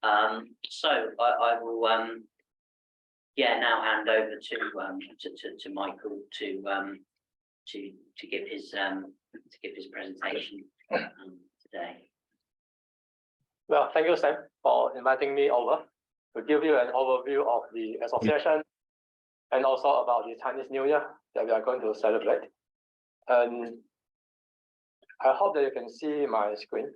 So I will now hand over to Michael to give his presentation today. Well, thank you, Sam, for inviting me over to give you an overview of the association and also about the Chinese New Year that we are going to celebrate. And I hope that you can see my screen.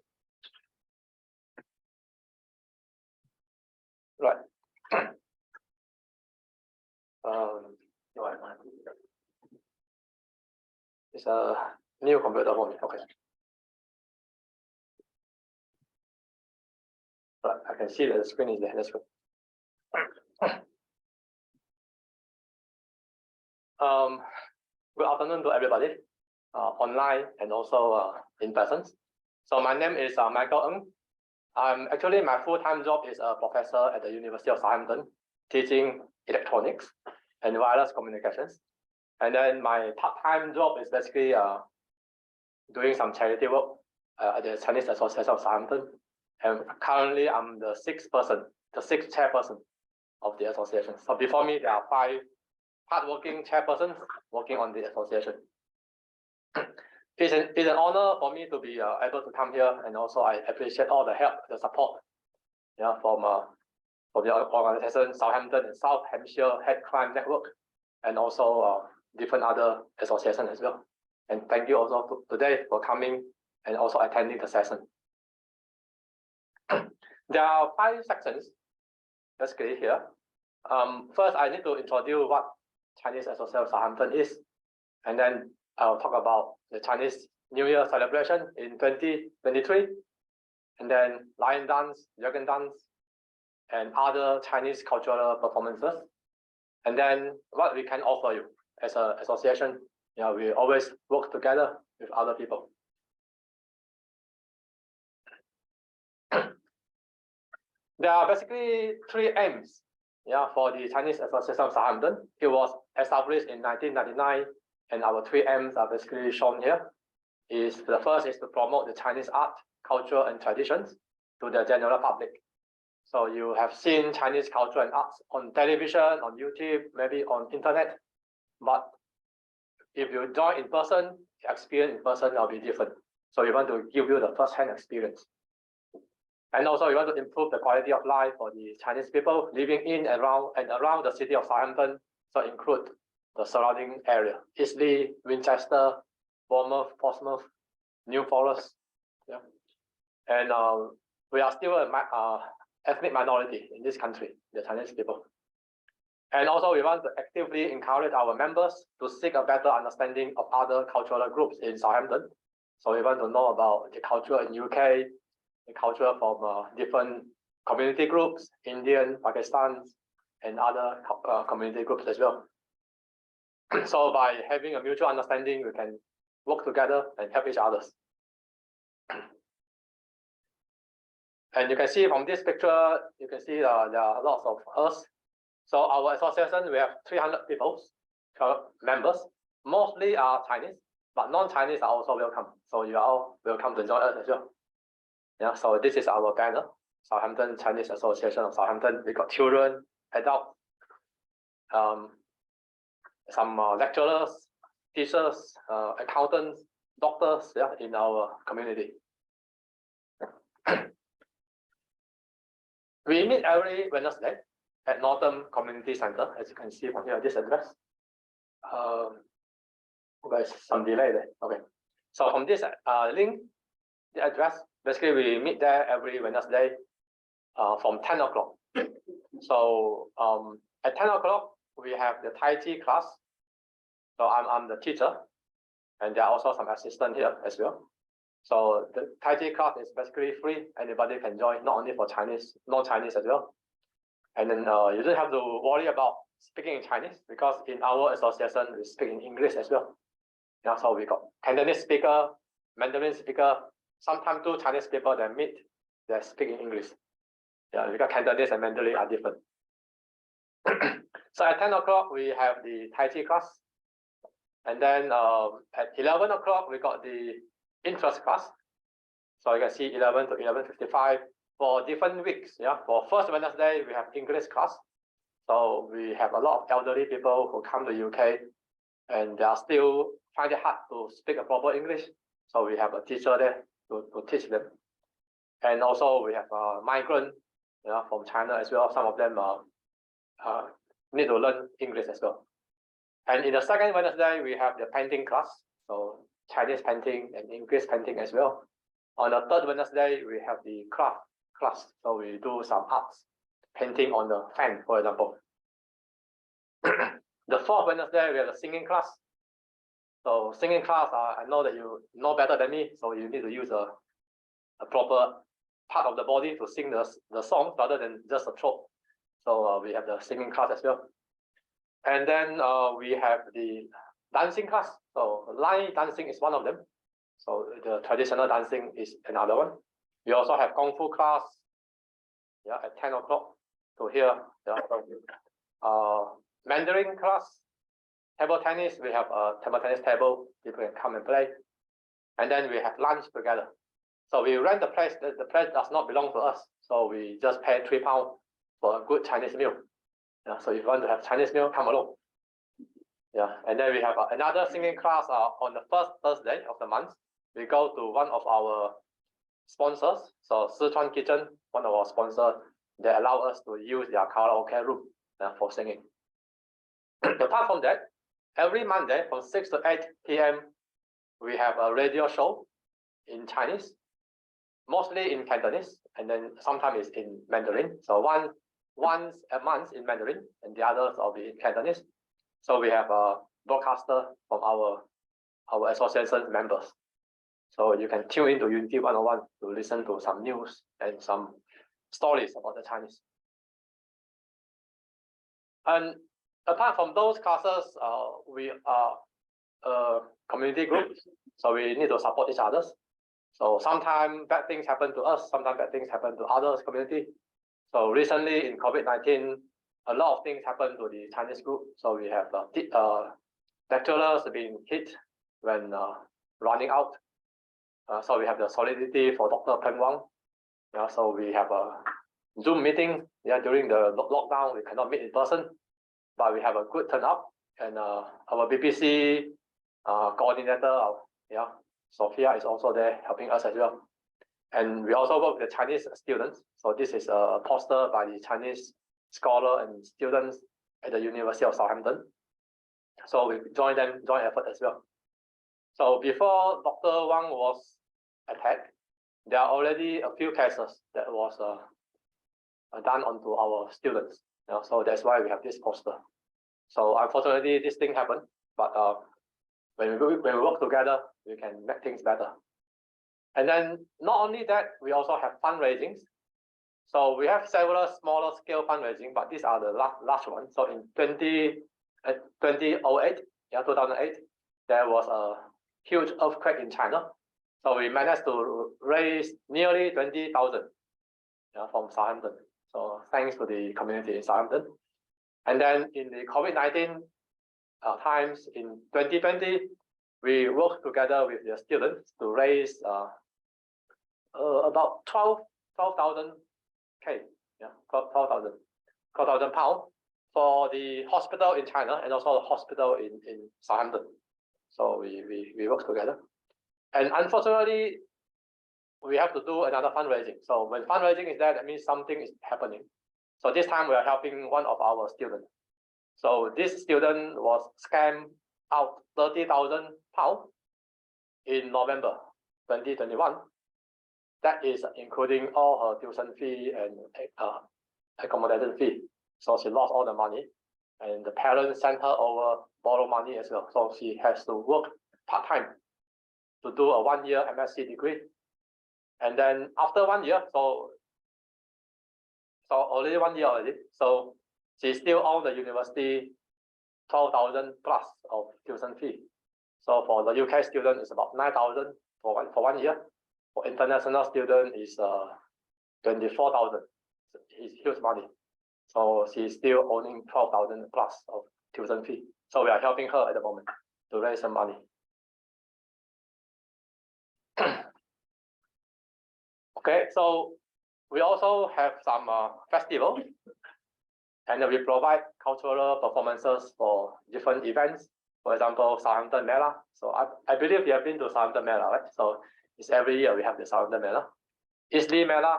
Right. It's a new computer for me. Okay. Right, I can see that the screen is there. That's good. Good afternoon to everybody, online and also in person. So my name is Michael Ng. Actually, my full-time job is a professor at the University of Southampton, teaching electronics and wireless communications. And then my part-time job is basically doing some charity work at the Chinese Association of Southampton. And currently, I'm the sixth chairperson of the association. So before me, there are 5 hardworking chairpersons working on the association. It's an honor for me to be able to come here, and also I appreciate all the help, the support, from the organization Southampton and South Hampshire Hate Crime Network, and also different other associations as well. And thank you also today for coming and also attending the session. There are 5 sections basically here. First, I need to introduce what Chinese Association of Southampton is, and then I'll talk about the Chinese New Year celebration in 2023, and then lion dance, dragon dance, and other Chinese cultural performances. And then what we can offer you as an association. We always work together with other people. There are basically 3 aims for the Chinese Association of Southampton. It was established in 1999, and our 3 aims are basically shown here. The first is to promote the Chinese art, culture, and traditions to the general public. So you have seen Chinese culture and arts on television, on YouTube, maybe on internet. But if you join in person, the experience in person will be different. So we want to give you the first-hand experience. And also we want to improve the quality of life for the Chinese people living in and around the city of Southampton. So include the surrounding area: Eastleigh, Winchester, Bournemouth, Portsmouth, New Forest. And we are still an ethnic minority in this country, the Chinese people. And also we want to actively encourage our members to seek a better understanding of other cultural groups in Southampton. So we want to know about the culture in UK, the culture from different community groups, Indian, Pakistan, and other community groups as well. So by having a mutual understanding, we can work together and help each other. And you can see from this picture, you can see there are lots of us. So our association, we have 300 people, members. Mostly are Chinese, but non-Chinese are also welcome. So you are all welcome to join us as well. So this is our banner, Southampton Chinese Association of Southampton. We got children, adults, some lecturers, teachers, accountants, doctors in our community. We meet every Wednesday at Northern Community Center, as you can see from here, this address. There's some delay there. Okay. So from this link, the address, basically we meet there every Wednesday from 10 o'clock. So at 10 o'clock, we have the Tai Chi class. So I'm the teacher, and there are also some assistants here as well. So the Tai Chi class is basically free. Anybody can join, not only for Chinese, non-Chinese as well. And then you don't have to worry about speaking in Chinese, because in our association, we speak in English as well. So we got Cantonese speaker, Mandarin speaker, sometimes 2 Chinese people that meet, they speak in English. Because Cantonese and Mandarin are different. So at 10 o'clock, we have the Tai Chi class. And then at 11 o'clock, we got the interest class. So you can see 11 to 11:55, for different weeks. Yeah, for first Wednesday, we have English class. So we have a lot of elderly people who come to UK and they are still find it hard to speak a proper English. So we have a teacher there to teach them. And also we have a migrant, from China as well. Some of them need to learn English as well. And in the second Wednesday, we have the painting class. So Chinese painting and English painting as well. On the third Wednesday, we have the craft class. So we do some arts, painting on the fan, for example. The fourth Wednesday, we have the singing class. So singing class, I know that you know better than me, so you need to use a proper part of the body to sing the song rather than just a throat. So we have the singing class as well. And then we have the dancing class. So line dancing is one of them. So the traditional dancing is another one. We also have Kung Fu class, at 10 o'clock to hear. Mandarin class, table tennis. We have a table tennis table. People can come and play. And then we have lunch together. So we rent the place. The place does not belong to us. So we just pay £3 for a good Chinese meal. So if you want to have Chinese meal, come along. And then we have another singing class on the first Thursday of the month. We go to one of our sponsors. So Sichuan Kitchen, one of our sponsors, they allow us to use their karaoke room for singing. Apart from that, every Monday from 6 to 8 p.m., we have a radio show in Chinese, mostly in Cantonese, and then sometimes it's in Mandarin. So once a month in Mandarin, and the others will be in Cantonese. So we have a broadcaster from our association members. So you can tune into Unity 101 to listen to some news and some stories about the Chinese. And apart from those classes, we are a community group, so we need to support each other. So sometimes bad things happen to us, sometimes bad things happen to others community. So recently in COVID-19, a lot of things happened to the Chinese group. So we have lecturers being hit when running out. So we have the solidarity for Dr. Peng Wang. So we have a Zoom meeting. During the lockdown, we cannot meet in person, but we have a good turnout. And our BBC coordinator, Sophia, is also there helping us as well. And we also work with the Chinese students. So this is a poster by the Chinese scholar and students at the University of Southampton. So we join effort as well. So before Dr. Wang was attacked, there are already a few cases that was done onto our students. So that's why we have this poster. So unfortunately, this thing happened, but when we work together, we can make things better. And then not only that, we also have fundraisings. So we have several smaller scale fundraising, but these are the large ones. So in 2008, there was a huge earthquake in China. So we managed to raise nearly 20,000 from Southampton. So thanks to the community in Southampton. And then in the COVID-19 times in 2020, we worked together with the students to raise about 12,000 pounds for the hospital in China and also the hospital in Southampton. So we work together. And unfortunately, we have to do another fundraising. So when fundraising is there, that means something is happening. So this time we are helping one of our students. So this student was scammed out 30,000 pounds in November 2021. That is including all her tuition fee and accommodation fee. So she lost all the money, and the parents sent her over borrow money as well. So she has to work part-time to do a 1-year MSc degree. And then after 1 year, so already 1 year already. So she still owes the university 12,000 plus of tuition fee. So for the UK student, it's about 9,000 for 1 year. For international student, is 24,000. It's huge money. So she's still owning 12,000 plus of tuition fee. So we are helping her at the moment to raise some money. Okay, so we also have some festivals, and we provide cultural performances for different events. For example, Southampton Mela. So I believe you have been to Southampton Mela, right? So it's every year we have the Southampton Mela. Isley Mela,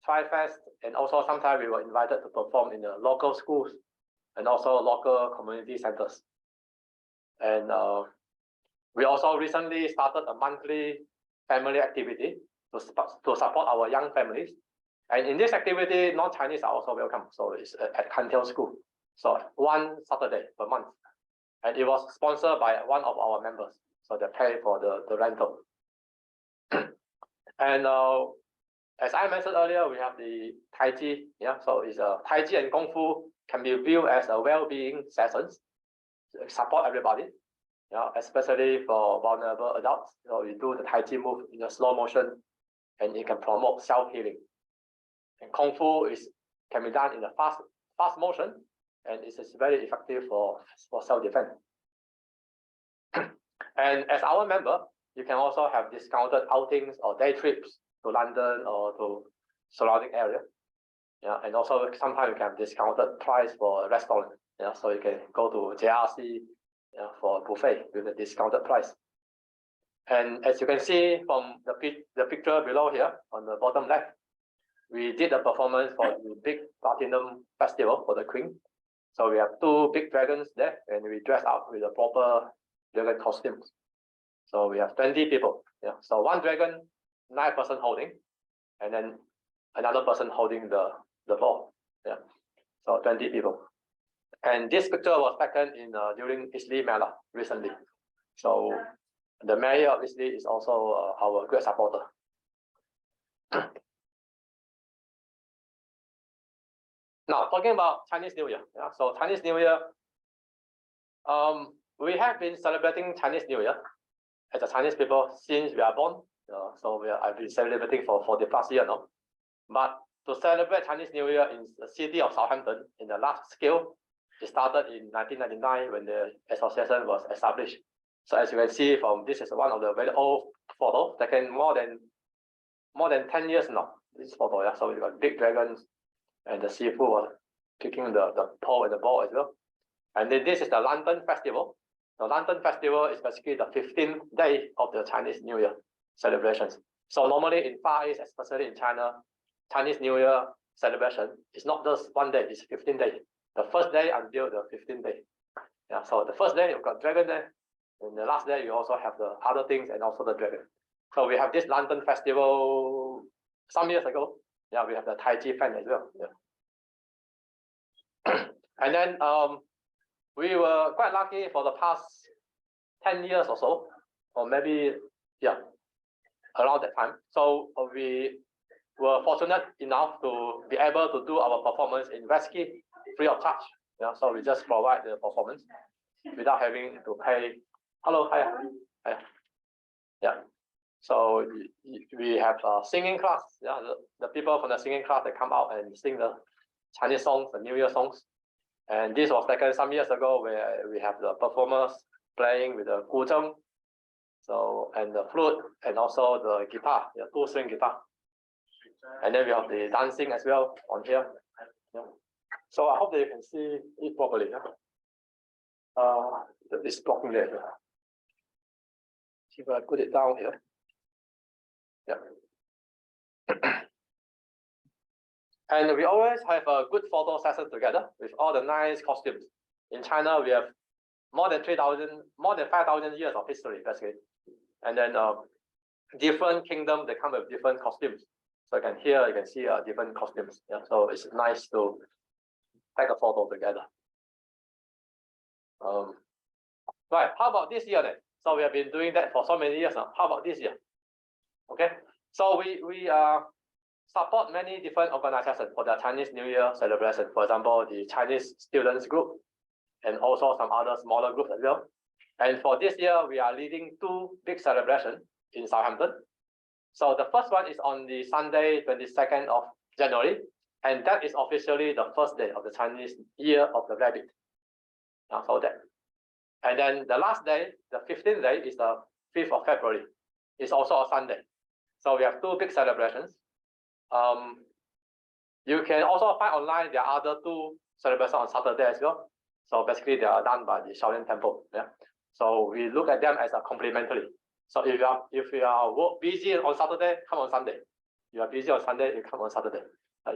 Tri-Fest, and also sometimes we were invited to perform in the local schools and also local community centers. And we also recently started a monthly family activity to support our young families. And in this activity, non-Chinese are also welcome. So it's at Cantel School. So one Saturday per month. And it was sponsored by one of our members. So they pay for the rental. And as I mentioned earlier, we have the Tai Chi. Yeah, so it's Tai Chi and Kung Fu can be viewed as a well-being sessions to support everybody. Yeah, especially for vulnerable adults. So we do the Tai Chi move in a slow motion, and it can promote self-healing. And Kung Fu can be done in a fast motion, and it is very effective for self-defense. And as our member, you can also have discounted outings or day trips to London or to surrounding area. Yeah, and also sometimes you can have discounted price for a restaurant. Yeah, so you can go to JRC for a buffet with a discounted price. And as you can see from the picture below here on the bottom left, we did a performance for the big Platinum Festival for the Queen. So we have two big dragons there, and we dress up with the proper dragon costumes. So we have 20 people. Yeah. So one dragon, 9 person holding, and then another person holding the ball. Yeah. So 20 people. And this picture was taken in during Isley Mela recently. So the mayor of Isley is also our great supporter. Now talking about Chinese New Year. Yeah. So Chinese New Year, we have been celebrating Chinese New Year as a Chinese people since we are born. So I've been celebrating for 40+ years now. But to celebrate Chinese New Year in the city of Southampton in the large scale, it started in 1999 when the association was established. So as you can see from this is one of the very old photos taken more than 10 years now. This photo, yeah. So we got big dragons, and the seafood was kicking the pole and the ball as well. And then this is the Lantern Festival. The Lantern Festival is basically the 15th day of the Chinese New Year celebrations. So normally in Far East, especially in China, Chinese New Year celebration is not just one day, it's 15 days. The first day until the 15th day. Yeah, so the first day you've got dragon there, and the last day you also have the other things and also the dragon. So we have this Lantern Festival some years ago. Yeah, we have the Tai Chi fan as well. Yeah. And then we were quite lucky for the past 10 years or so, or maybe, yeah, around that time. So we were fortunate enough to be able to do our performance in Westgate free of charge. Yeah, so we just provide the performance without having to pay. Hello, hi. Yeah. So we have a singing class. Yeah, the people from the singing class, they come out and sing the Chinese songs, the New Year songs. And this was taken some years ago, where we have the performers playing with the guzheng, so and the flute and also the guitar, the 2-string guitar. And then we have the dancing as well on here. Yeah. So I hope that you can see it properly. Yeah. This blocking there. See if I put it down here. Yeah. And we always have a good photo session together with all the nice costumes. In China, we have more than 5,000 years of history, basically. And then different kingdoms, they come with different costumes. So you can see different costumes. Yeah, so it's nice to take a photo together. Right, how about this year then? So we have been doing that for so many years now. How about this year? Okay, so we support many different organizations for the Chinese New Year celebration. For example, the Chinese Students Group, and also some other smaller groups as well. And for this year, we are leading 2 big celebrations in Southampton. So the first one is on the Sunday, 22nd of January, and that is officially the first day of the Chinese Year of the Rabbit. So that. And then the last day, the 15th day, is the 5th of February. It's also a Sunday. So we have 2 big celebrations. You can also find online there are other two celebrations on Saturday as well. So basically they are done by the Shaolin Temple. Yeah. So we look at them as a complementary. So if you are busy on Saturday, come on Sunday. You are busy on Sunday, you come on Saturday.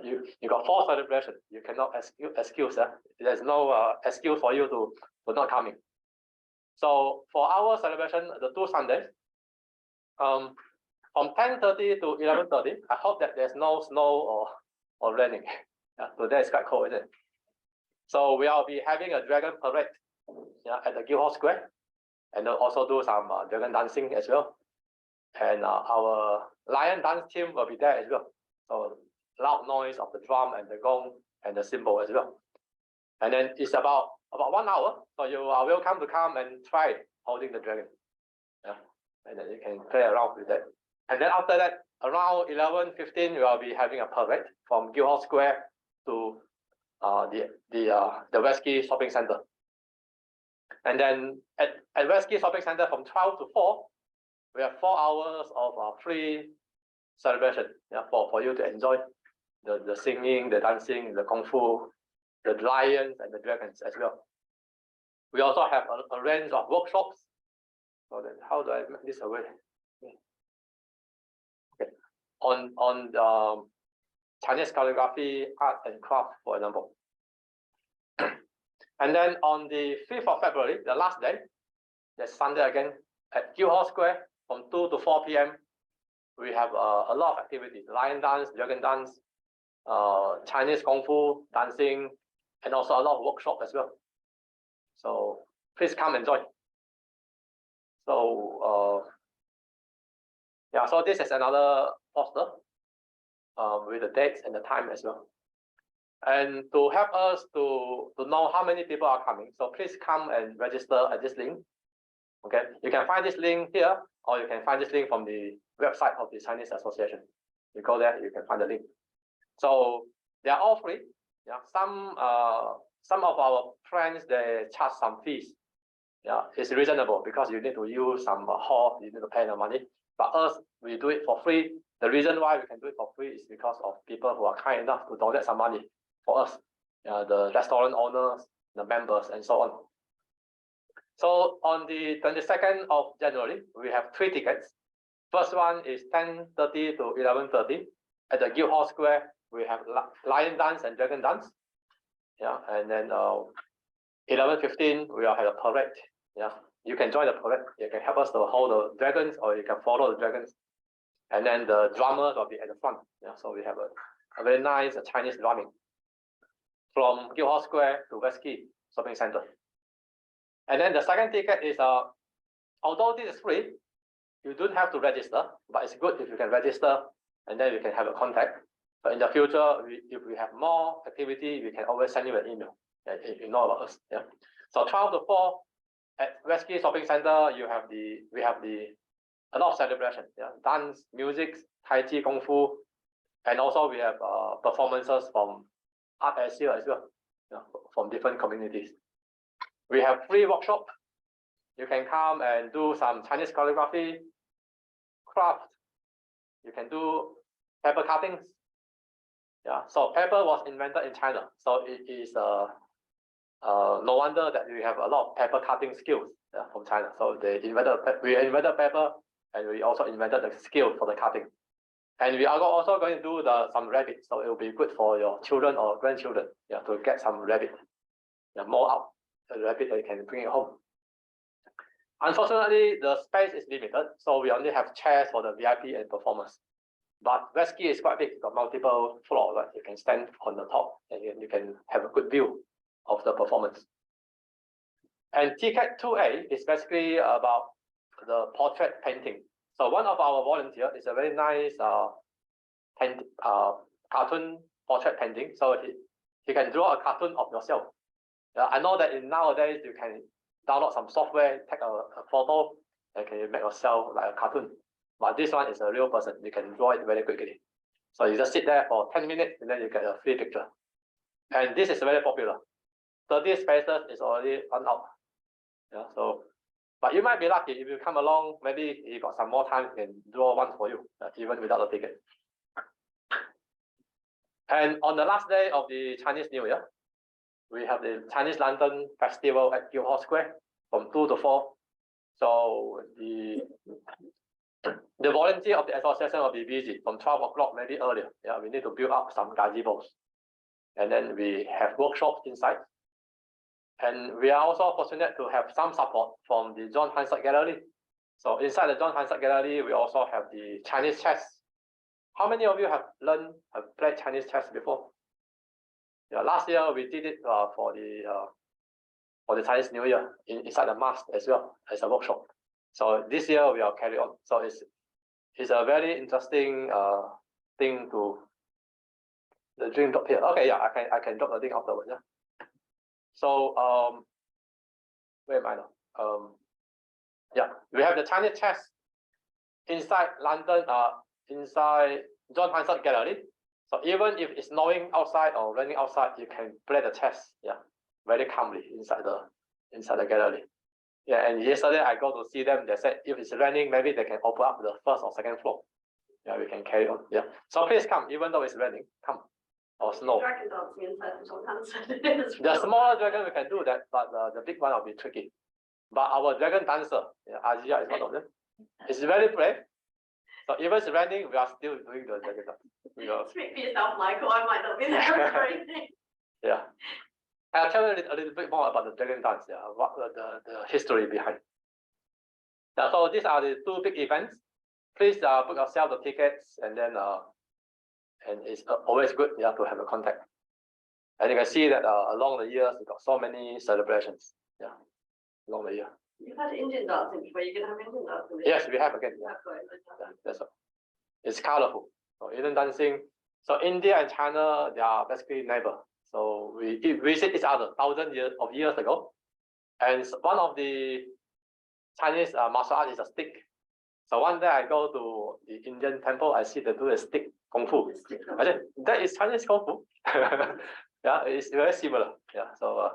You got 4 celebrations. You cannot excuse. There's no excuse for you to not coming. So for our celebration, the 2 Sundays, from 10:30 to 11:30, I hope that there's no snow or raining. Yeah, today is quite cold, isn't it? So we'll be having a dragon parade, yeah, at the Guildhall Square, and also do some dragon dancing as well. And our lion dance team will be there as well. So loud noise of the drum and the gong and the cymbal as well. And then it's about 1 hour, so you are welcome to come and try holding the dragon. Yeah, and then you can play around with that. And then after that, around 11:15, we will be having a parade from Guildhall Square to the Westquay Shopping Center. And then at Westquay Shopping Center from 12 to 4, we have 4 hours of free celebration, yeah, for you to enjoy the singing, the dancing, the kung fu, the lions and the dragons as well. We also have a range of workshops. So then how do I make this away? Okay. On Chinese calligraphy, art and craft, for example. And then on the 5th of February, the last day, that's Sunday again, at Guildhall Square from 2 to 4 p.m. we have a lot of activities: lion dance, dragon dance, Chinese kung fu, dancing, and also a lot of workshop as well. So please come and join. So yeah, so this is another poster with the dates and the time as well. And to help us to know how many people are coming, so please come and register at this link. Okay, you can find this link here, or you can find this link from the website of the Chinese Association. You go there, you can find the link. So they are all free. Yeah, some of our friends, they charge some fees. Yeah, it's reasonable because you need to use some hall, you need to pay the money. But us, we do it for free. The reason why we can do it for free is because of people who are kind enough to donate some money for us, the restaurant owners, the members, and so on. So on the 22nd of January, we have 3 tickets. First one is 10:30 to 11:30 at the Guildhall Square. We have lion dance and dragon dance. Yeah, and then 11:15 we will have a parade. Yeah, you can join the parade. You can help us to hold the dragons, or you can follow the dragons. And then the drummers will be at the front. Yeah, so we have a very nice Chinese drumming from Guildhall Square to Westquay Shopping Center. And then the second ticket is although this is free, you don't have to register, but it's good if you can register, and then we can have a contact. But in the future, if we have more activity, we can always send you an email if you know about us. Yeah. So 12 to 4 at Westquay Shopping Center, we have a lot of celebration. Yeah, dance, music, Tai Chi, Kung Fu, and also we have performances from Art Asia as well, yeah, from different communities. We have free workshop. You can come and do some Chinese calligraphy, craft. You can do paper cuttings. Yeah, so paper was invented in China, so it is no wonder that we have a lot of paper cutting skills, yeah, from China. So we invented paper, and we also invented the skill for the cutting. And we are also going to do some rabbit, so it will be good for your children or grandchildren, yeah, to get some rabbit, yeah, more out the rabbit, they can bring it home. Unfortunately, the space is limited, so we only have chairs for the VIP and performers. But Westquay is quite big, got multiple floors, right? You can stand on the top and you can have a good view of the performance. And ticket 2A is basically about the portrait painting. So one of our volunteers is a very nice cartoon portrait painting. So he can draw a cartoon of yourself. I know that nowadays you can download some software, take a photo, and can you make yourself like a cartoon. But this one is a real person. You can draw it very quickly. So you just sit there for 10 minutes and then you get a free picture. And this is very popular. 30 spaces is already run out. Yeah, so, but you might be lucky if you come along, maybe you got some more time, you can draw one for you, even without a ticket. And on the last day of the Chinese New Year, we have the Chinese Lantern Festival at Guildhall Square from 2 to 4. So the volunteer of the association will be busy from 12 o'clock, maybe earlier. Yeah, we need to build up some gazebos. And then we have workshops inside. And we are also fortunate to have some support from the John Hansard Gallery. So inside the John Hansard Gallery, we also have the Chinese chess. How many of you have played Chinese chess before? Yeah, last year we did it for the Chinese New Year inside the mosque as well as a workshop. So this year we will carry on. So it's a very interesting thing to the dream drop here. Okay, yeah, I can drop the thing afterwards. Yeah. So where am I now? Yeah, we have the Chinese chess inside London, inside John Hansard Gallery. So even if it's snowing outside or raining outside, you can play the chess, yeah, very calmly inside the gallery. Yeah, and yesterday I go to see them. They said if it's raining, maybe they can open up the first or second floor. Yeah, we can carry on. Yeah, so please come, even though it's raining, come. Or snow. Dragon dancing inside the John Hansard. The smaller dragon we can do that, but the big one will be tricky. But our dragon dancer, yeah, Asia is one of them. It's very brave. So even it's raining, we are still doing the dragon dance. Speak for yourself, Michael. I might not be there for anything. Yeah. I'll tell you a little bit more about the dragon dance, yeah, what the history behind. Yeah, so these are the two big events. Please book yourself the tickets, and then and it's always good, yeah, to have a contact. And you can see that along the years we got so many celebrations, yeah, along the year. You've had Indian dancing before. You're gonna have Indian dancing. Yes, we have again. Yeah. Yeah, that's all. It's colorful. So Indian dancing. So India and China, they are basically neighbor. So we visit each other thousands of years ago. And one of the Chinese martial art is a stick. So one day I go to the Indian temple, I see they do a stick kung fu. I said, that is Chinese kung fu. Yeah, it's very similar. Yeah, so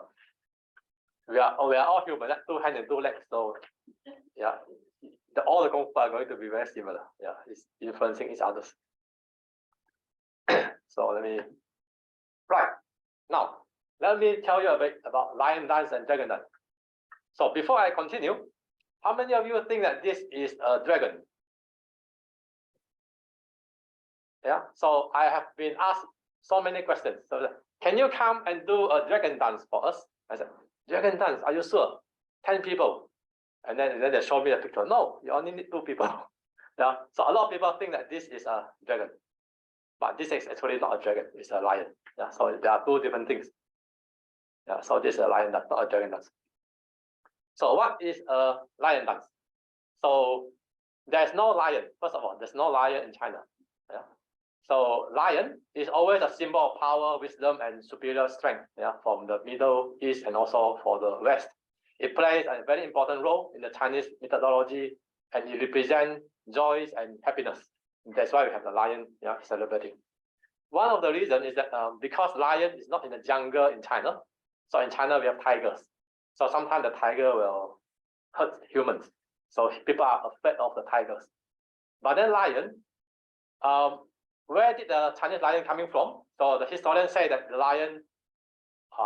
we are all human, 2 hands and 2 legs. So yeah, all the kung fu are going to be very similar. Yeah, it's influencing each other. So let me tell you a bit about lion dance and dragon dance. So before I continue, how many of you think that this is a dragon? Yeah, so I have been asked so many questions. So can you come and do a dragon dance for us? I said, dragon dance, are you sure? 10 people. And then they show me a picture. No, you only need 2 people. Yeah, so a lot of people think that this is a dragon. But this is actually not a dragon, it's a lion. Yeah, so there are 2 different things. Yeah, so this is a lion dance, not a dragon dance. So what is a lion dance? So there's no lion. First of all, there's no lion in China. Yeah. So lion is always a symbol of power, wisdom, and superior strength. Yeah, from the Middle East and also for the West. It plays a very important role in the Chinese mythology, and it represents joy and happiness. That's why we have the lion, yeah, celebrating. One of the reasons is that because lion is not in the jungle in China, so in China we have tigers. So sometimes the tiger will hurt humans. So people are afraid of the tigers. But then lion, where did the Chinese lion coming from? So the historians say that the lion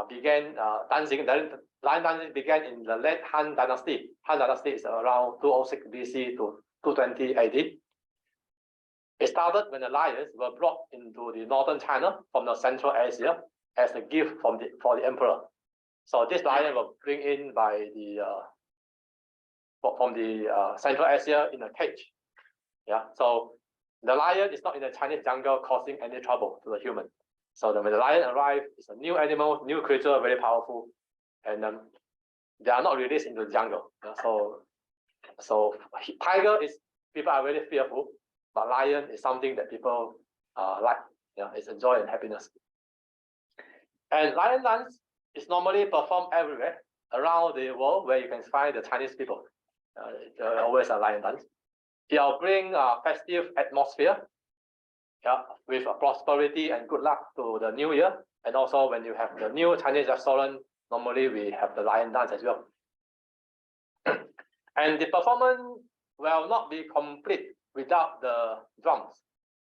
began dancing. The lion dancing began in the late Han Dynasty. Han Dynasty is around 206 BC to 220 AD. It started when the lions were brought into the northern China from the Central Asia as a gift for the emperor. So this lion was bring in by the from the Central Asia in a cage. Yeah, so the lion is not in the Chinese jungle causing any trouble to the human. So when the lion arrives, it's a new animal, new creature, very powerful, and they are not released into the jungle. Yeah, so tiger is, people are very fearful, but lion is something that people like. Yeah, it's a joy and happiness. And lion dance is normally performed everywhere around the world where you can find the Chinese people. Always a lion dance. It will bring a festive atmosphere, yeah, with prosperity and good luck to the new year. And also when you have the new Chinese restaurant, normally we have the lion dance as well. And the performance will not be complete without the drums.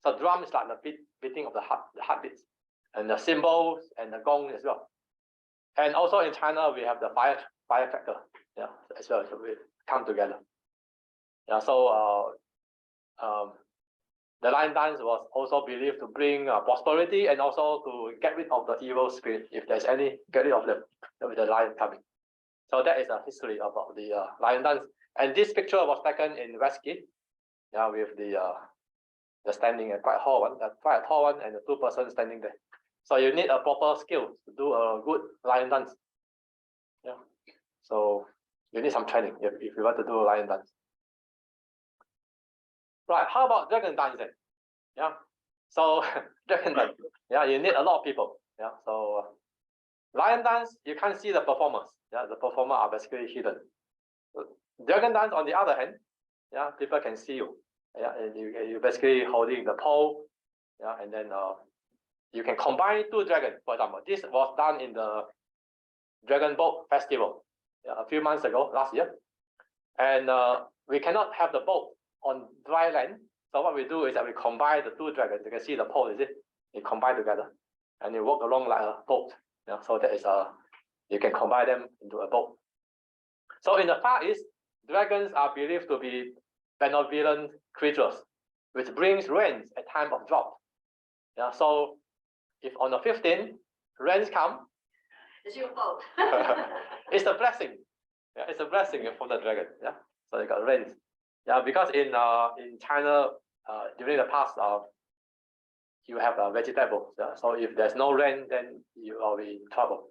So drum is like the beating of the heartbeats. and the cymbals and the gong as well. And also in China, we have the firecracker, yeah, as well. So we come together. Yeah, so the lion dance was also believed to bring prosperity and also to get rid of the evil spirit, if there's any, get rid of them with the lion coming. So that is a history about the lion dance. And this picture was taken in Westgate, yeah, with the standing and quite tall one, and the two persons standing there. So you need a proper skill to do a good lion dance. Yeah. So you need some training if you want to do a lion dance. Right, how about dragon dance then? Yeah. So dragon dance, yeah, you need a lot of people. Yeah. So lion dance, you can't see the performers. Yeah, the performers are basically hidden. Dragon dance, on the other hand, yeah, people can see you. Yeah, and you basically holding the pole. Yeah, and then you can combine two dragons. For example, this was done in the Dragon Boat Festival, yeah, a few months ago, last year. And we cannot have the boat on dry land. So what we do is that we combine the two dragons. You can see the pole, is it? You combine together, and you walk along like a boat. Yeah, so that is you can combine them into a boat. So in the Far East, dragons are believed to be benevolent creatures, which brings rains at time of drought. Yeah, so if on the 15th rains come, It's your fault. it's a blessing. Yeah, it's a blessing for the dragon. Yeah, so you got rains. Yeah, because in China, during the past, you have vegetables. Yeah, so if there's no rain, then you will be in trouble.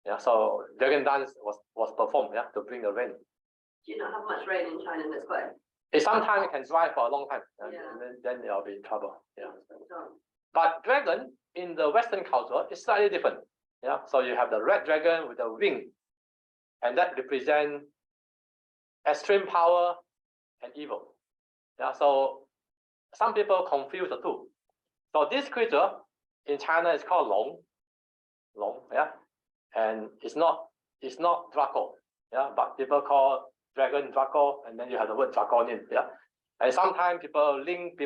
Yeah, so dragon dance was performed, yeah, to bring the rain. Do you not have much rain in China that's quite? It sometimes can dry for a long time, Yeah. and then you'll be in trouble. Yeah. But dragon in the Western culture is slightly different. Yeah, so you have the red dragon with the wing, and that represents extreme power and evil. Yeah, so some people confuse the two. So this creature in China is called long, yeah, and it's not Draco, yeah, but people call dragon Draco, and then you have the word draconian, yeah. And sometimes people link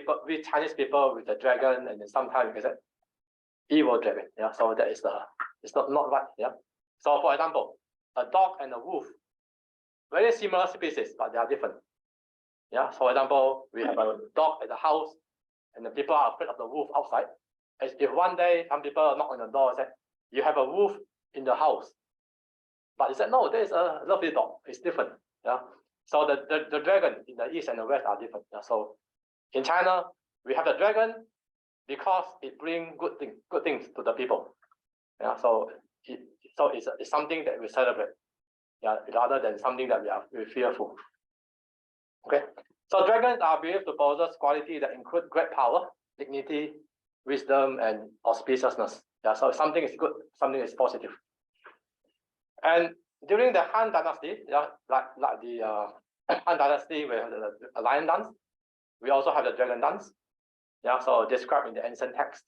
Chinese people with the dragon, and then sometimes you can say evil dragon, yeah. So that is it's not right, yeah. So for example, a dog and a wolf, very similar species, but they are different. Yeah. So for example, we have a dog at the house, and the people are afraid of the wolf outside. As if one day some people knock on the door and say, "You have a wolf in the house," but he said, "No, there is a lovely dog. It's different." Yeah. So the dragon in the east and the west are different. Yeah? So in China, we have the dragon because it brings good things to the people. Yeah. So it's something that we celebrate. Yeah, rather than something that we're fearful. Okay. So dragons are believed to possess qualities that include great power, dignity, wisdom, and auspiciousness. Yeah. So something is good, something is positive. And during the Han Dynasty, yeah, like the Han Dynasty, we have the lion dance. We also have the dragon dance. Yeah, so described in the ancient text.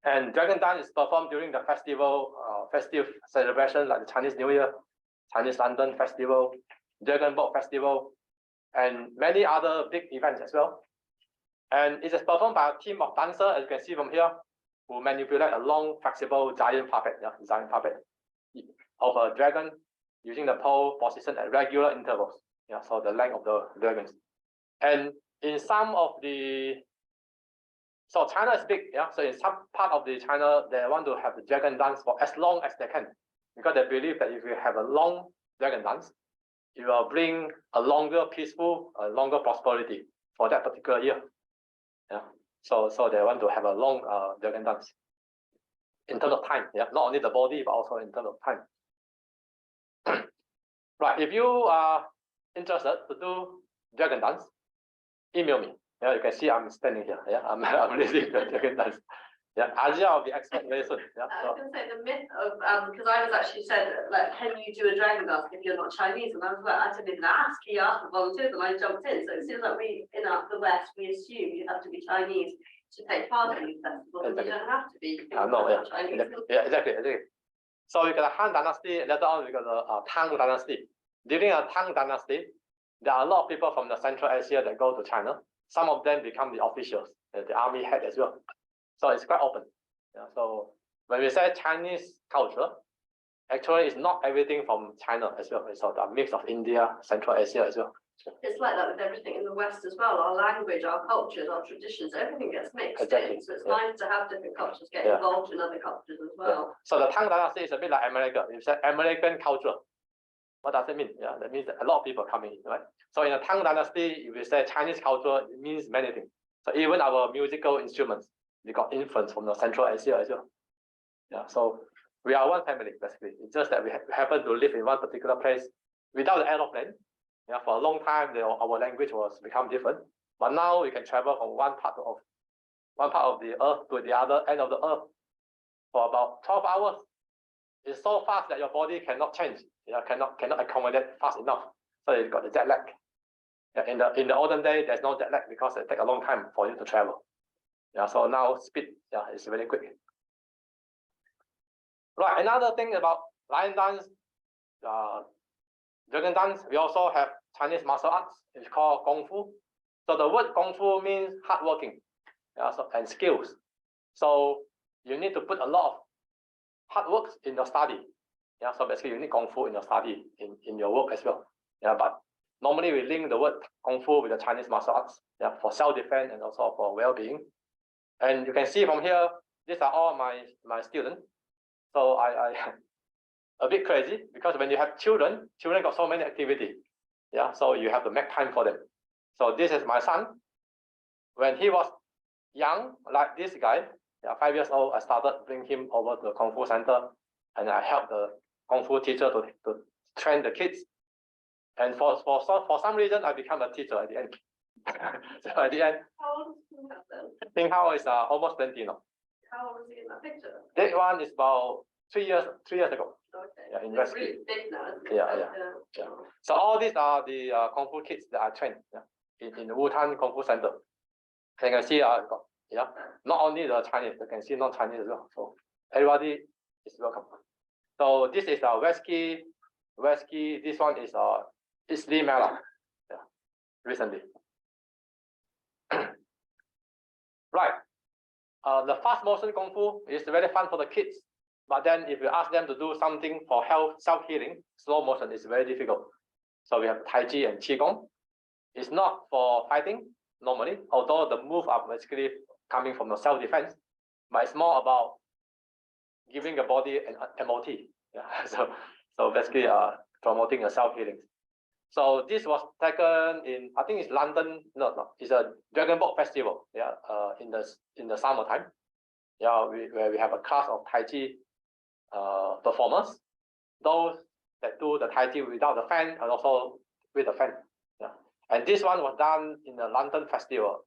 And dragon dance is performed during the festive celebration like the Chinese New Year, Chinese Lantern Festival, Dragon Boat Festival, and many other big events as well. And it is performed by a team of dancers, as you can see from here, who manipulate a long, flexible giant puppet, of a dragon using the pole positioned at regular intervals. Yeah, so the length of the dragons. And in some of so China is big, yeah. So in some part of the China, they want to have the dragon dance for as long as they can, because they believe that if you have a long dragon dance, it will bring a longer peaceful, longer prosperity for that particular year. Yeah. So they want to have a long dragon dance in terms of time. Yeah, not only the body but also in terms of time. Right. If you are interested to do dragon dance, email me. Yeah, you can see I'm standing here. Yeah, I'm leading the dragon dance. Yeah, Asia will be expert very soon. Yeah. I was going to say the myth of because I was actually said like, can you do a dragon dance if you're not Chinese? And I was like, I didn't even ask. He asked for volunteers, and I jumped in. So it seems like we in the West we assume you have to be Chinese to take part in these festivals. Exactly. You don't have to be. No, yeah. Chinese. Yeah, exactly. So we got the Han Dynasty. Later on, we got the Tang Dynasty. During the Tang Dynasty, there are a lot of people from the Central Asia that go to China. Some of them become the officials, the army head as well. So it's quite open. Yeah, so when we say Chinese culture, actually it's not everything from China as well. It's a mix of India, Central Asia as well. It's like that with everything in the West as well, our language, our cultures, our traditions, everything gets mixed Exactly. in, so it's Yeah. nice to have different cultures get Yeah. involved in other cultures as well. So the Tang Dynasty is a bit like America. If you say American culture, what does it mean? Yeah, that means that a lot of people are coming in, right? So in the Tang Dynasty, if you say Chinese culture, it means many things. So even our musical instruments, we got influence from the Central Asia as well. Yeah, so we are one family basically. It's just that we happen to live in one particular place without the aeroplane. Yeah, for a long time, our language was become different. But now we can travel from one part of the earth to the other end of the earth for about 12 hours. It's so fast that your body cannot change. Yeah, cannot accommodate fast enough. So you got the jet lag. Yeah, in the olden day, there's no jet lag because it takes a long time for you to travel. Yeah, so now speed, yeah, is very quick. Right, another thing about lion dance, dragon dance, we also have Chinese martial arts. It's called Kung Fu. So the word Kung Fu means hardworking, yeah, and skills. So you need to put a lot of hard work in your study. Yeah, so basically you need Kung Fu in your study, in your work as well. Yeah, but normally we link the word Kung Fu with the Chinese martial arts, yeah, for self-defense and also for well-being. And you can see from here, these are all my students. So I a bit crazy because when you have children got so many activities. Yeah, so you have to make time for them. So this is my son. When he was young, like this guy, yeah, 5 years old, I started bring him over to the Kung Fu center, and I helped the Kung Fu teacher to train the kids. And for some reason, I become a teacher at the end. So at the end, How old is he then? Ping Hao is almost 20 now. How old is he in that picture? That one is about 3 years ago. Okay. Yeah, in It's rescue. really big now, isn't it? Yeah. So all these are the Kung Fu kids that I trained, yeah, in the Wuhan Kung Fu Center. And you can see, yeah, not only the Chinese, you can see non-Chinese as well. So everybody is welcome. So this is Wesky. This one is Isli Mela, yeah, recently. Right. The fast motion Kung Fu is very fun for the kids. But then if you ask them to do something for health, self-healing, slow motion is very difficult. So we have Tai Chi and Qigong. It's not for fighting normally, although the move are basically coming from the self-defense, but it's more about giving the body an MOT. Yeah. So basically promoting a self-healing. So this was taken in, I think it's London, no, it's a Dragon Boat Festival, yeah, in the summertime. Yeah, where we have a class of Tai Chi performers, those that do the Tai Chi without the fan and also with the fan. Yeah. And this one was done in the London Festival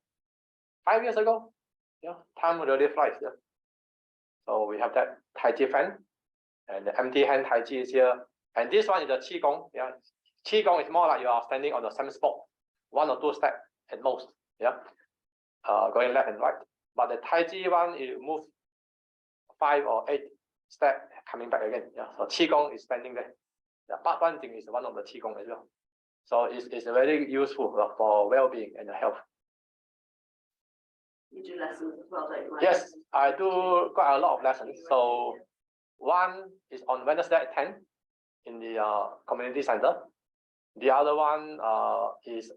5 years ago. Yeah, time really flies. Yeah. So we have that Tai Chi fan, and the empty hand Tai Chi is here. And this one is the Qigong. Yeah, Qigong is more like you are standing on the same spot, 1 or 2 steps at most. Yeah, going left and right. But the Tai Chi one, you move 5 or 8 steps, coming back again. Yeah, so Qigong is standing there. Yeah, but one thing is one of the Qigong as well. So it's very useful for well-being and health. You do lessons as well, don't you? Yes, I do quite a lot of lessons. So one is on Wednesday at 10 in the community center. The other one is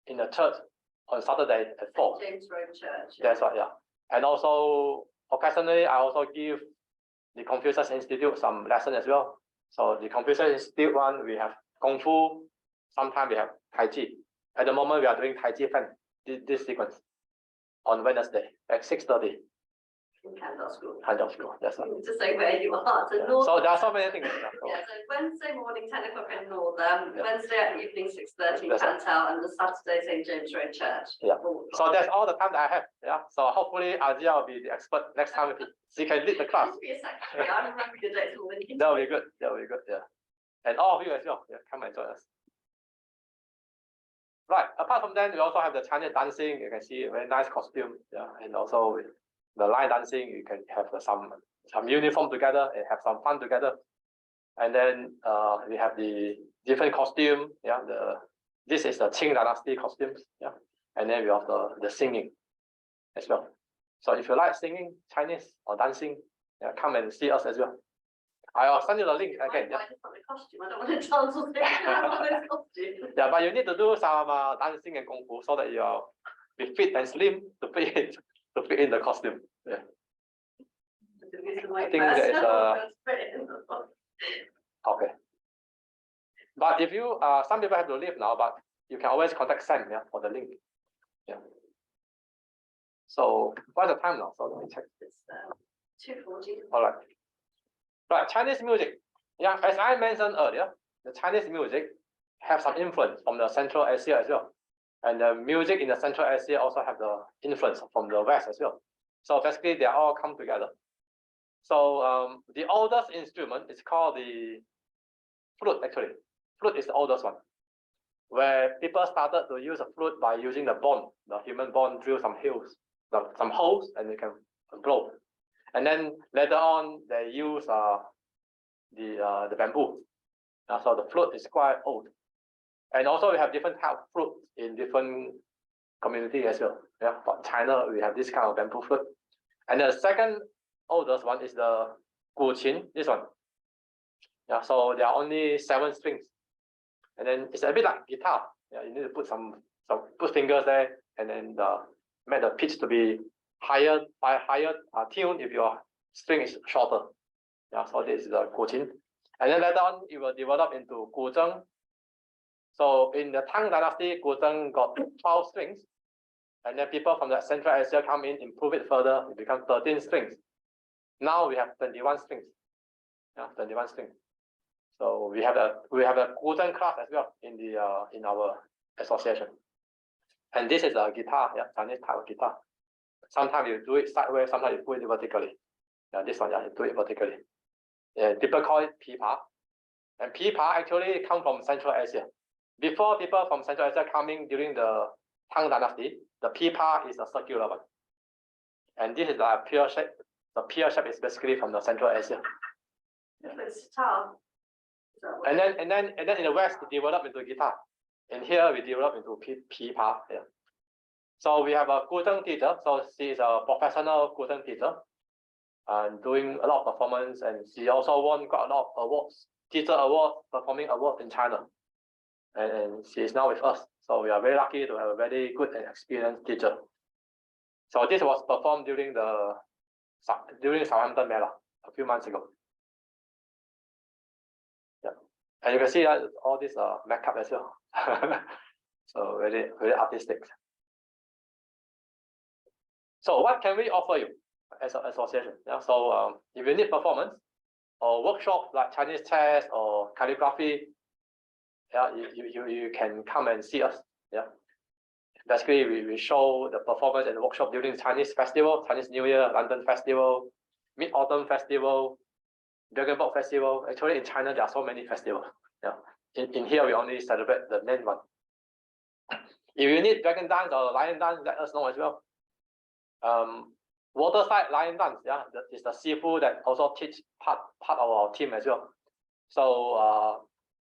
in the church on Saturday at 4. James Road Church. That's right, yeah. And also occasionally I also give the Confucius Institute some lesson as well. So the Confucius Institute one, we have Kung Fu. Sometimes we have Tai Chi. At the moment we are doing Tai Chi fan, this sequence on Wednesday at 6:30. In Candle School. Candle School, that's right. To say where you are. So, Yeah. North, So there are so many things. yeah, so Wednesday morning, 10 o'clock in North, Yeah. Wednesday at evening, 6:30 in That's right. Cantel, and the Saturday, St. James Road Church. Yeah. So that's all the time that I have. Yeah. So hopefully Azia will be the expert next time. She can lead the class. Please be a secretary. I remember your dates all the That will be good. That will be good. Yeah. And all of you as well. Yeah, come and join us. Right. Apart from that, we also have the Chinese dancing. You can see a very nice costume. Yeah. And also with the line dancing, you can have some uniform together and have some fun together. And then we have the different costume. Yeah. This is the Qing Dynasty costumes. Yeah. And then we have the singing as well. So if you like singing Chinese or dancing, come and see us as well. I'll send you the link again. I just want the costume. I don't want to dance or sing. I don't want this costume. Yeah, but you need to do some dancing and kung fu so that you'll be fit and slim to fit in the costume. Yeah. I think that is okay. But if you some people have to leave now, but you can always contact Sam, for the link. Yeah. So what's the time now? So let me check. It's 2:40. All right. Right, Chinese music. Yeah, as I mentioned earlier, the Chinese music have some influence from the Central Asia as well. And the music in the Central Asia also have the influence from the West as well. So basically they all come together. So the oldest instrument is called the flute actually. Flute is the oldest one. Where people started to use a flute by using the bone, the human bone, drill some holes and they can blow. And then later on, they use the bamboo. So the flute is quite old. And also we have different type of flute in different community as well. Yeah, for China, we have this kind of bamboo flute. And the second oldest one is the guqin, this one. Yeah, so there are only 7 strings. And then it's a bit like guitar. Yeah, you need to put put fingers there and then make the pitch to be higher tune if your string is shorter. Yeah, so this is the guqin. And then later on, it will develop into guzheng. So in the Tang Dynasty, guzheng got 12 strings. And then people from the Central Asia come in, improve it further, it becomes 13 strings. Now we have 21 strings. Yeah, 21 strings. So we have a guzheng class as well in our association. And this is a guitar, Chinese type of guitar. Sometimes you do it sideways, sometimes you do it vertically. Yeah, this one, you do it vertically. Yeah, people call it pipa. And pipa actually come from Central Asia. Before people from Central Asia coming during the Tang Dynasty, the pipa is a circular one. And this is a pure shape. The pure shape is basically from the Central Asia. It's tough. And then in the West, it developed into guitar. And here we develop into pipa. Yeah. So we have a guzheng teacher. So she is a professional guzheng teacher, and doing a lot of performance. And she also won quite a lot of awards, teacher awards, performing awards in China. And she is now with us. So we are very lucky to have a very good and experienced teacher. So this was performed during Southampton Mela a few months ago. Yeah, and you can see that all this makeup as well. So very artistic. So what can we offer you as an association? Yeah, so if you need performance or workshop like Chinese chess or calligraphy, yeah, you can come and see us. Yeah, basically we show the performance and the workshop during Chinese festival, Chinese New Year, London Festival, Mid-Autumn Festival, Dragon Boat Festival. Actually in China there are so many festivals. Yeah, in here we only celebrate the main one. If you need dragon dance or lion dance, let us know as well. Waterside lion dance, yeah, that is the Sifu that also teach part of our team as well. So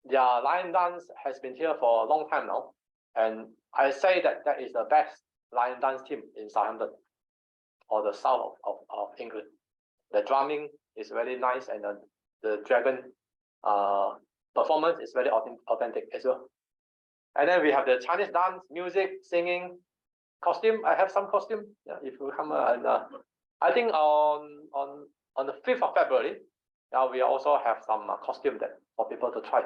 their lion dance has been here for a long time now, and I say that is the best lion dance team in Southampton or the south of England. The drumming is very nice, and the dragon performance is very authentic as well. And then we have the Chinese dance, music, singing, costume. I have some costume. Yeah, if you come and I think on the 5th of February, we also have some costume that for people to try.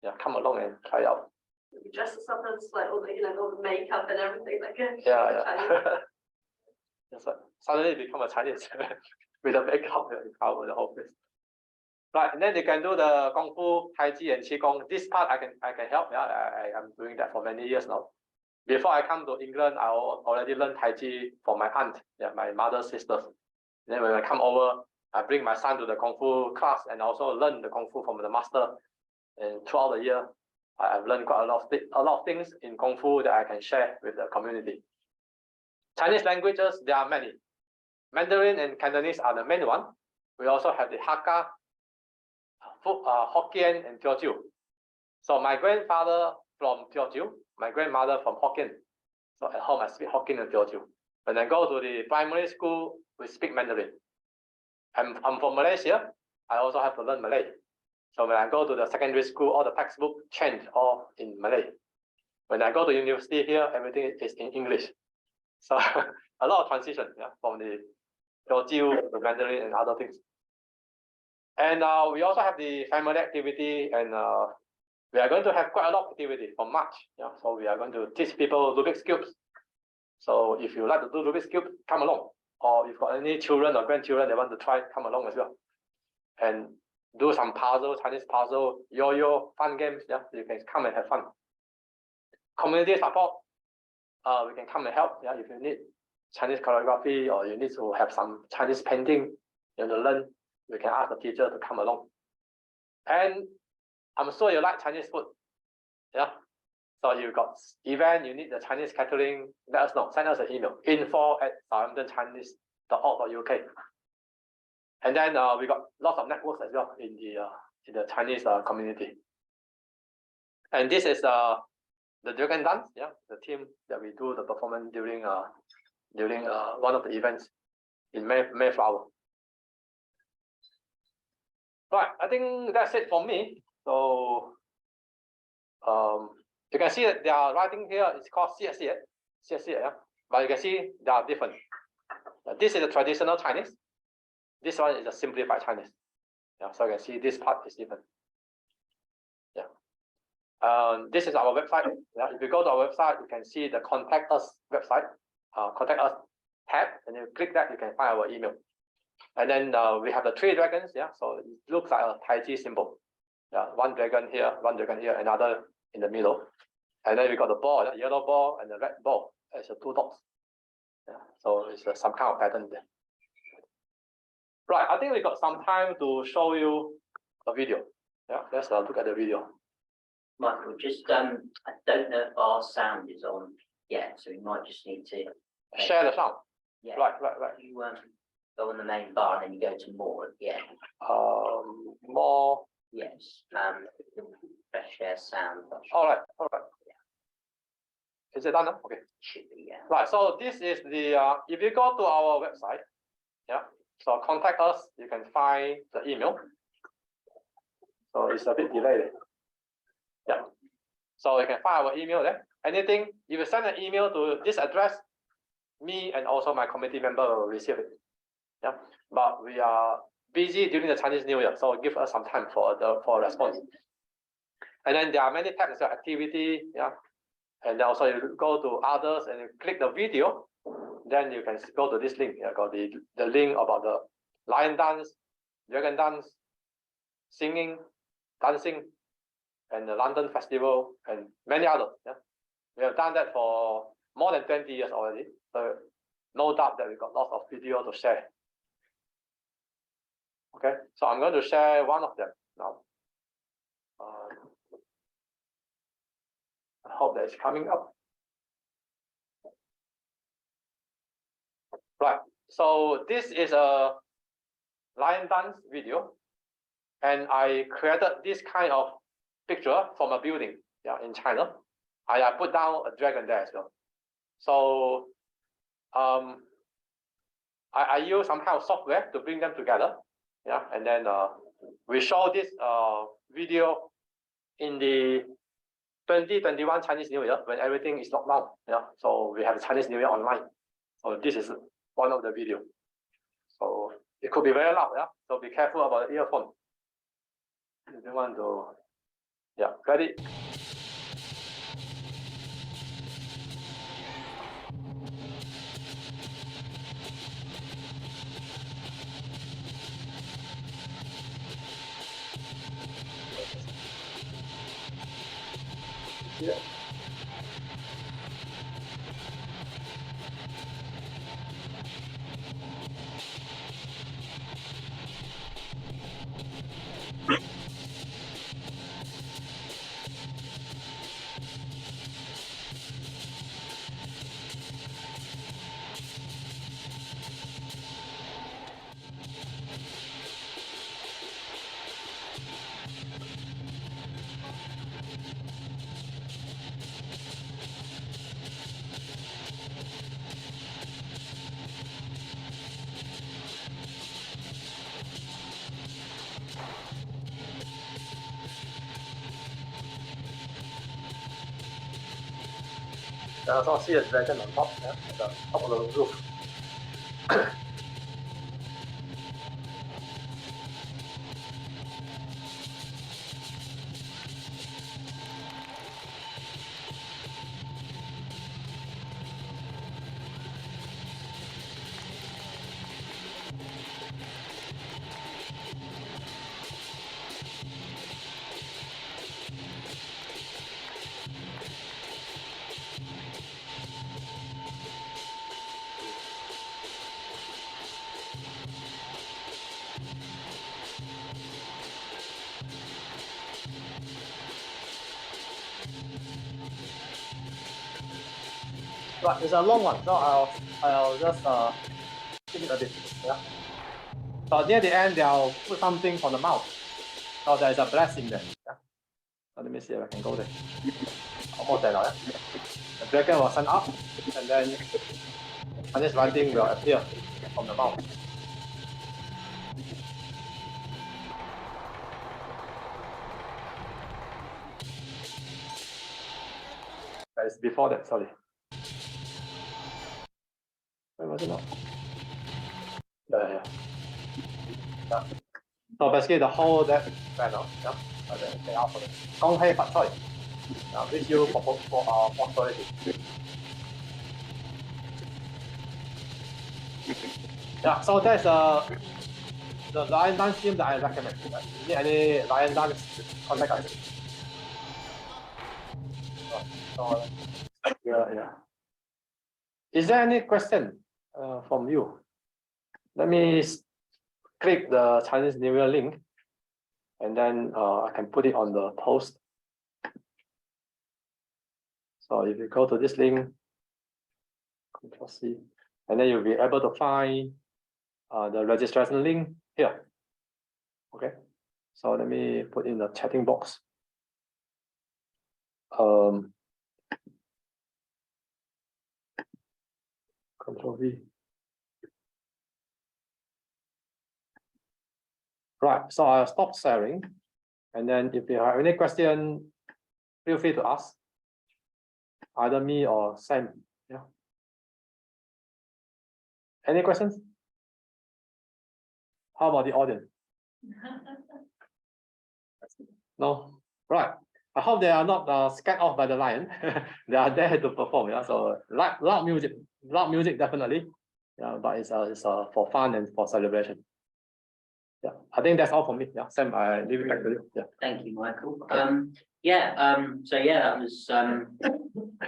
Yeah, come along and try it out. We dress us up as like all the makeup and everything like a yeah. Yes, suddenly become a Chinese with the makeup and cover the whole face. Right, and then they can do the Kung Fu, Tai Chi, and Qigong. This part I can help. Yeah, I'm doing that for many years now. Before I come to England, I already learned Tai Chi from my aunt, my mother's sisters. Then when I come over, I bring my son to the Kung Fu class and also learn the Kung Fu from the master. And throughout the year, I've learned quite a lot of things in Kung Fu that I can share with the community. Chinese languages, there are many. Mandarin and Cantonese are the main one. We also have the Hakka, Hokkien, and Teochew. So my grandfather from Teochew, my grandmother from Hokkien. So at home I speak Hokkien and Teochew. When I go to the primary school, we speak Mandarin. I'm from Malaysia. I also have to learn Malay. So when I go to the secondary school, all the textbook change all in Malay. When I go to university here, everything is in English. So a lot of transition, yeah, from the Teochew, the Mandarin, and other things. And we also have the family activity, and we are going to have quite a lot of activity from March. Yeah, so we are going to teach people Rubik's cubes. So if you like to do Rubik's cube, come along. Or if you've got any children or grandchildren they want to try, come along as well. And do some puzzle, Chinese puzzle, yo-yo, fun games. Yeah, you can come and have fun. Community support. We can come and help. Yeah, if you need Chinese calligraphy or you need to have some Chinese painting, you want to learn, we can ask the teacher to come along. And I'm sure you like Chinese food. Yeah. So you got event, you need the Chinese catering, let us know. Send us an email, info@southamptonchinese.org.uk. And then we got lots of networks as well in the Chinese community. And this is the Dragon Dance, yeah, the team that we do the performance during one of the events in Mayflower. Right, I think that's it for me. So you can see that they are writing here. It's called CSC, yeah. But you can see they are different. This is the traditional Chinese. This one is a simplified Chinese. Yeah, so you can see this part is different. Yeah. This is our website. Yeah, if you go to our website, you can see the contact us website, contact us tab, and you click that, you can find our email. And then we have the 3 dragons. Yeah, so it looks like a Tai Chi symbol. Yeah, one dragon here, another in the middle. And then we got the ball, the yellow ball and the red ball. It's 2 dots. Yeah, so it's some kind of pattern there. Right, I think we got some time to show you a video. Yeah, let's look at the video. Michael, just I don't know if our sound is on yet, so we might just need to Share the sound. Yeah. Right. You go on the main bar and then you go to more at the end. More. Yes. Press share sound. All right. Is it done now? Okay. Should be, yeah. Right. So this is the if you go to our website, yeah. So contact us. You can find the email. So it's a bit delayed. Yeah. So you can find our email there. Anything, if you send an email to this address, me and also my committee member will receive it. Yeah. But we are busy during the Chinese New Year, so give us some time for a response. And then there are many tabs, activity, yeah. And then also you go to others and you click the video, then you can go to this link. Yeah, got the link about the lion dance, dragon dance, singing, dancing, and the London Festival, and many others. Yeah. We have done that for more than 20 years already. So no doubt that we got lots of video to share. Okay, so I'm going to share one of them now. I hope that it's coming up. Right, so this is a lion dance video, and I created this kind of picture from a building, yeah, in China. I put down a dragon there as well. So I use some kind of software to bring them together, yeah, and then we show this video in the 2021 Chinese New Year when everything is locked down, yeah. So we have Chinese New Year online. So this is one of the video. So it could be very loud, yeah. So be careful about the earphone. If you want to, yeah, ready. Yeah. I saw see a dragon on top, yeah, at the top of the roof. Right, it's a long one, so I'll just keep it a bit. Yeah. So near the end, they'll put something for the mouth. So there's a blessing there. Yeah. So let me see if I can go there. Almost there now. Yeah. The dragon will stand up, and then Chinese writing will appear from the mouth. That is before that, sorry. Where was it now? Yeah. So basically the whole that panel, yeah, they are for it. Gong Hei Pat Choi. Wish you for prosperity. Yeah, so that's the lion dance team that I recommend. If you need any lion dance, contact us. So, yeah. Is there any question from you? Let me click the Chinese New Year link, and then I can put it on the post. So if you go to this link, Control-C, and then you'll be able to find the registration link here. Okay, so let me put in the chatting box. Control-V. Right, so I'll stop sharing, and then if you have any question, feel free to ask either me or Sam. Yeah. Any questions? How about the audience? No? Right. I hope they are not scared off by the lion. They are there to perform. Yeah. So loud music definitely. Yeah, but it's for fun and for celebration. Yeah, I think that's all for me. Yeah, Sam, I leave it back to you. Yeah. Thank you, Michael. So yeah, that was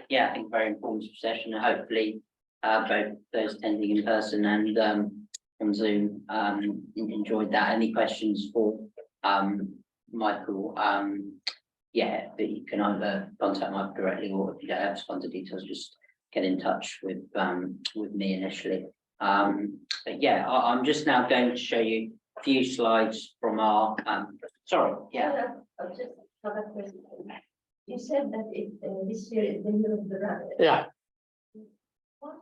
yeah, I think very informative session. And hopefully, both those attending in person and on Zoom enjoyed that. Any questions for Michael? Yeah, but you can either contact Michael directly, or if you don't have his contact details, just get in touch with me initially. But yeah, I'm just now going to show you a few slides from our sorry, yeah. Just another question. You said that this year is the year of the rabbit. Yeah. What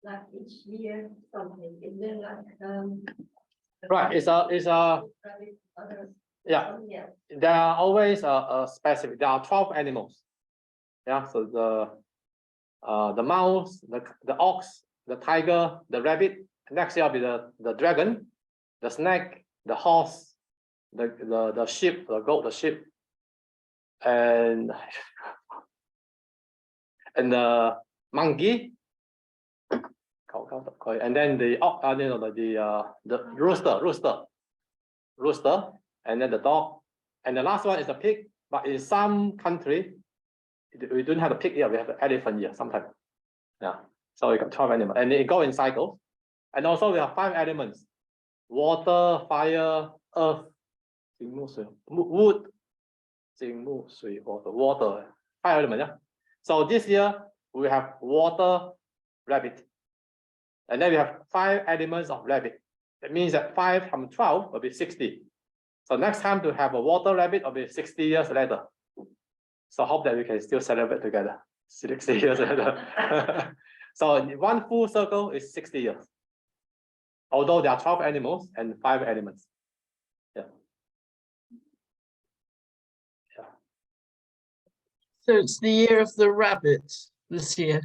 like each year something? Is there like Right. It's a rabbit, others? yeah. There are always a specific. There are 12 animals. Yeah. So the mouse, the ox, the tiger, the rabbit. Next year will be the dragon, the snake, the horse, the sheep, the goat, the sheep, and the monkey. And then the rooster, and then the dog, and the last one is the pig. But in some country, we don't have a pig here. We have an elephant here sometimes. Yeah. So we got 12 animals, and they go in cycles. And also we have 5 elements: water, fire, earth, wood, water. 5 elements. Yeah. So this year we have water, rabbit, and then we have 5 elements of rabbit. That means that 5 times 12 will be 60. So next time to have a water rabbit will be 60 years later. So hope that we can still celebrate together 60 years later. So one full circle is 60 years. Although there are 12 animals and 5 elements. Yeah. Yeah. So it's the year of the rabbit this year.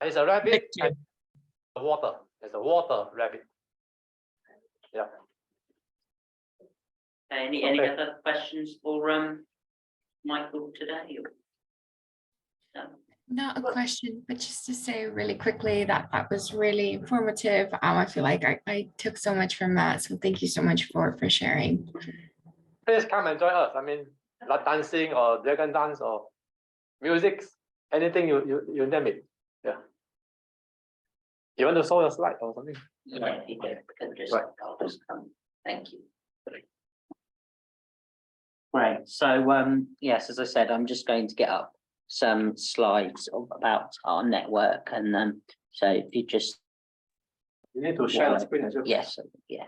It's a rabbit Next year. and the water. It's a water rabbit. Yeah. Any Okay. other questions for Michael today? Or? No? Not a question, but just to say really quickly that that was really informative. I feel like I took so much from that. So thank you so much for sharing. Please come and join us. I mean, like dancing or dragon dance or music, anything you name it. Yeah. You want to show your slide or something? Yeah, if you can just, Right. I'll just come. Thank you. Right, so yes, as I said, I'm just going to get up some slides about our network, and so if you just, You need to share the screen as well. yes, yeah.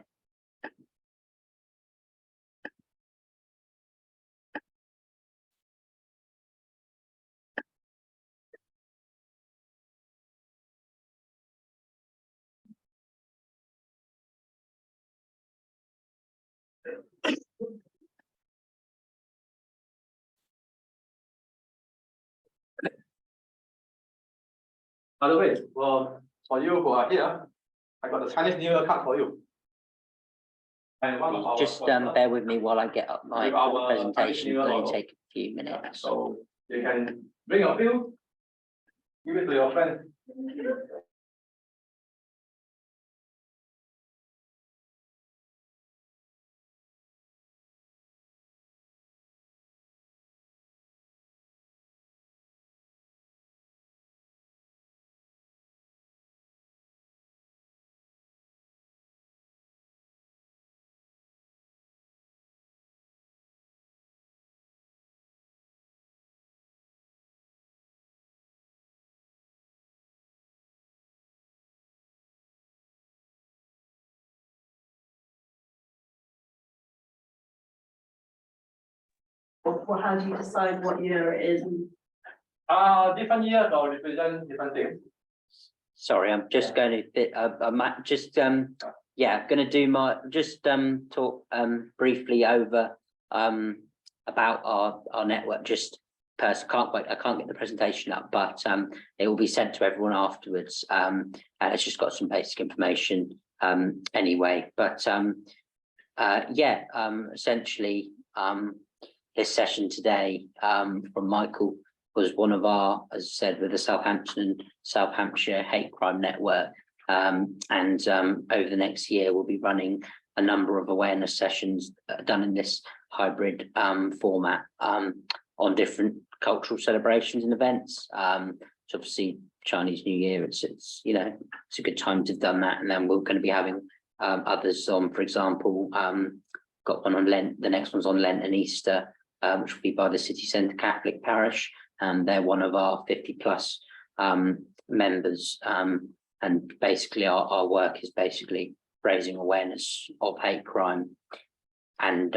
By the way, well, for you who are here, I got the Chinese New Year card for you. And one of our Just bear with me while I get up my With our presentation, it'll Chinese only New Year take a few minutes. So you can bring a few, give it to your friend. Or how do you decide what year it is? Different years or represent different things. Sorry, I'm just going to, yeah, going to do my, just talk briefly over about our network, just I can't get the presentation up, but it will be sent to everyone afterwards, and it's just got some basic information anyway, but yeah, essentially this session today from Michael was one of our, as I said, with the Southampton Hate Crime Network, and over the next year we'll be running a number of awareness sessions done in this hybrid format on different cultural celebrations and events. So obviously Chinese New Year, it's you know, it's a good time to have done that, and then we're going to be having others on, for example, got one on Lent, the next one's on Lent and Easter, which will be by the City Centre Catholic Parish, and they're one of our 50+ members, and basically our work is basically raising awareness of hate crime, and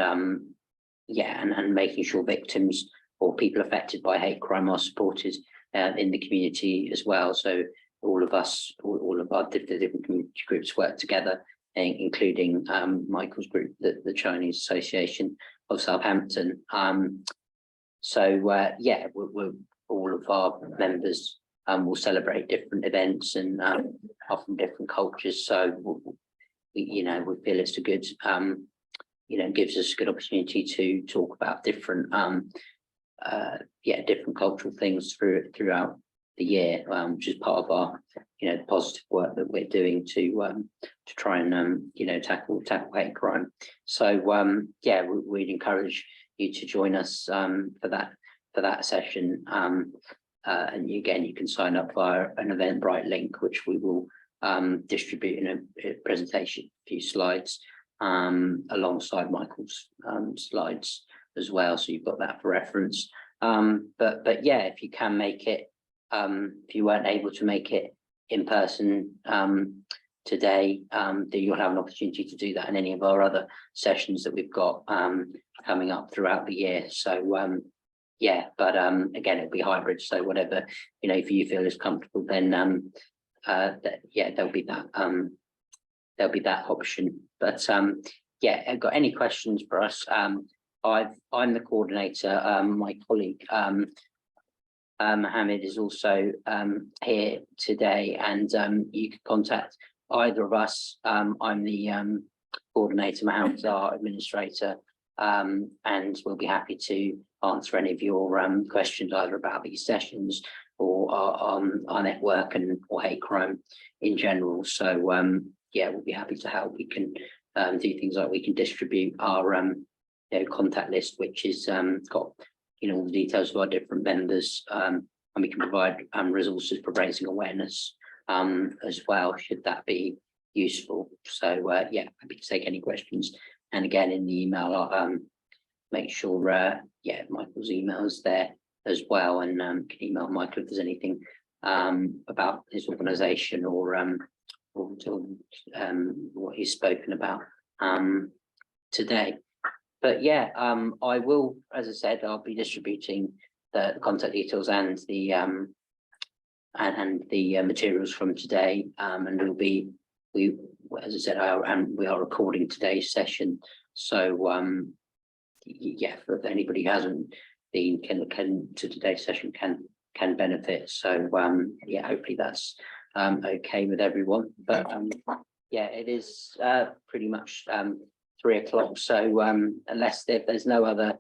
yeah, and making sure victims or people affected by hate crime are supported in the community as well. So all of us, all of our different community groups work together, including Michael's group, the Chinese Association of Southampton. So yeah, we're all of our members will celebrate different events and are from different cultures. So you know, we feel it's a good you know, gives us a good opportunity to talk about different yeah, different cultural things throughout the year, which is part of our, you know, positive work that we're doing to try and you know, tackle hate crime. So yeah, we'd encourage you to join us for that session, and again, you can sign up via an Eventbrite link, which we will distribute in a presentation, a few slides alongside Michael's slides as well, so you've got that for reference. But yeah, if you can make it, if you weren't able to make it in person today, then you'll have an opportunity to do that in any of our other sessions that we've got coming up throughout the year. So yeah, but again, it'll be hybrid, so whatever, you know, if you feel is comfortable, then yeah, there'll be that option. But yeah, I've got any questions for us? I'm the coordinator. My colleague Mohammed is also here today, and you can contact either of us. I'm the coordinator, Mohammed's our administrator, and we'll be happy to answer any of your questions either about these sessions or our network and or hate crime in general. So yeah, we'll be happy to help. We can do things like we can distribute our contact list, which is got all the details of our different vendors, and we can provide resources for raising awareness as well, should that be useful. So yeah, happy to take any questions. And again, in the email, I'll make sure yeah, Michael's email is there as well, and can email Michael if there's anything about his organisation or what he's spoken about today. But yeah, I will, as I said, I'll be distributing the contact details and the materials from today, and as I said, we are recording today's session. So yeah, if anybody who hasn't been can to today's session can benefit. So yeah, hopefully that's okay with everyone. But yeah, it is pretty much 3 o'clock. So unless there's no other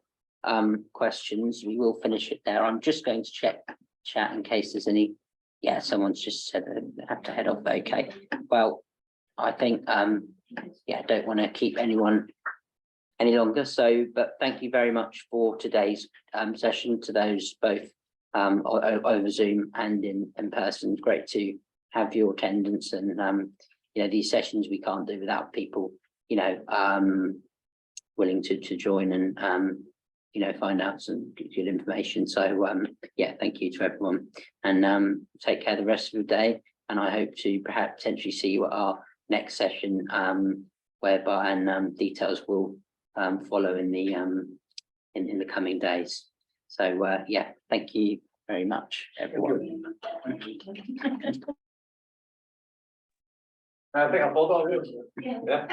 questions, we will finish it there. I'm just going to check chat in case there's any. Yeah, someone's just said they have to head off. Okay, well, I think yeah, I don't want to keep anyone any longer. So, but thank you very much for today's session, to those both over Zoom and in person. Great to have your attendance, and these sessions we can't do without people willing to join and find out some good information. So yeah, thank you to everyone, and take care the rest of the day, and I hope to perhaps potentially see you at our next session, whereby and details will follow in the coming days. So yeah, thank you very much, everyone. I think a photo of you. Yeah. Yeah.